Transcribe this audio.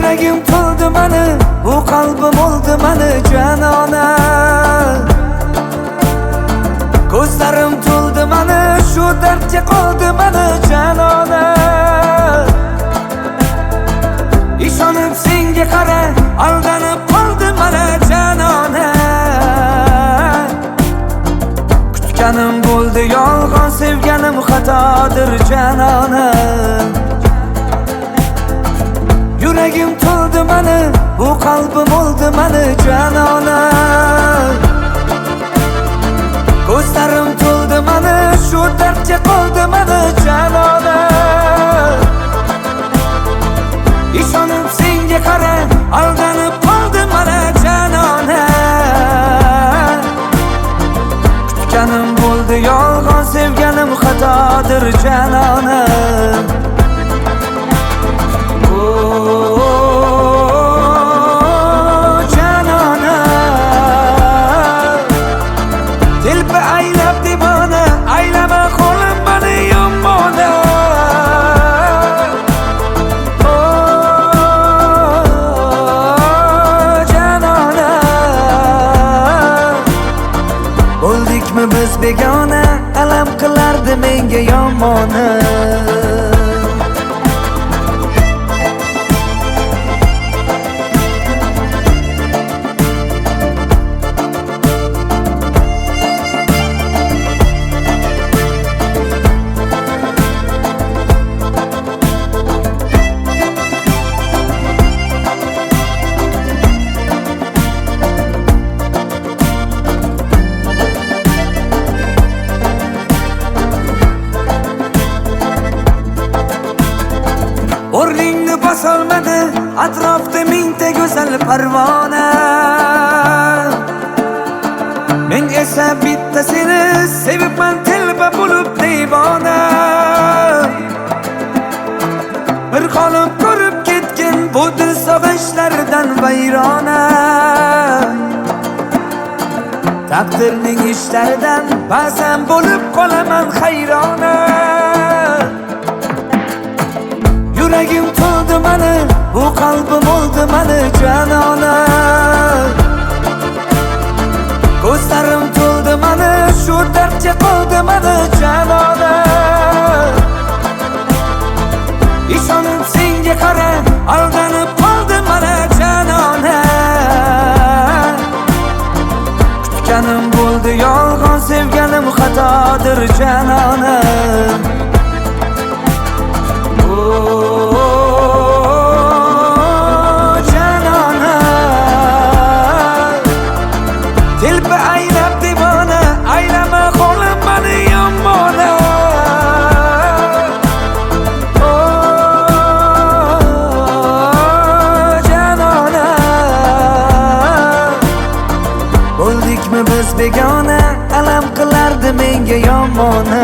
Yuragim to'ldi mani, bu qalbim oldi mani janona. Ko'zlarim to'ldi mani, shu dardga qoldi mani janona. Ishonib senga qara, aldanib qoldi mana janona. Kutganim bo'ldi yolg'on, sevganim xatodir janona. Yuragim to'ldi mani, bu qalbim oldi mani janona. Ko'zlarim to'ldi mani, shu dardga qoldi mani janona. Ishonib senga qara, aldanib qoldi mana janona. Kutganim bo'ldi yolg'on, sevganim xatodir janona. Bo'ldikmi biz begona, alam qilardi menga yomona. O'rningni bosolmadi, atrofda mingta go'zal parvona. Men esa bitta seni sevibman, telba bo'lib devona. Bir qolib ko'rib ketgan bu dil sog'inchlaridan vayrona. Taqdirning ishlaridan ba'zan bo'lib qolaman hayrona. Yuragim to'ldi mani, bu qalbim oldi mani janona. Ko'zlarim to'ldi mani, shu dardga qoldi mani janona. Ishonib senga qara, aldanib qoldi mana janona. Kutganim bo'ldi yolg'on, sevganim xatodir janona. Bo'ldikmi biz begona, alam qilardi menga yomona.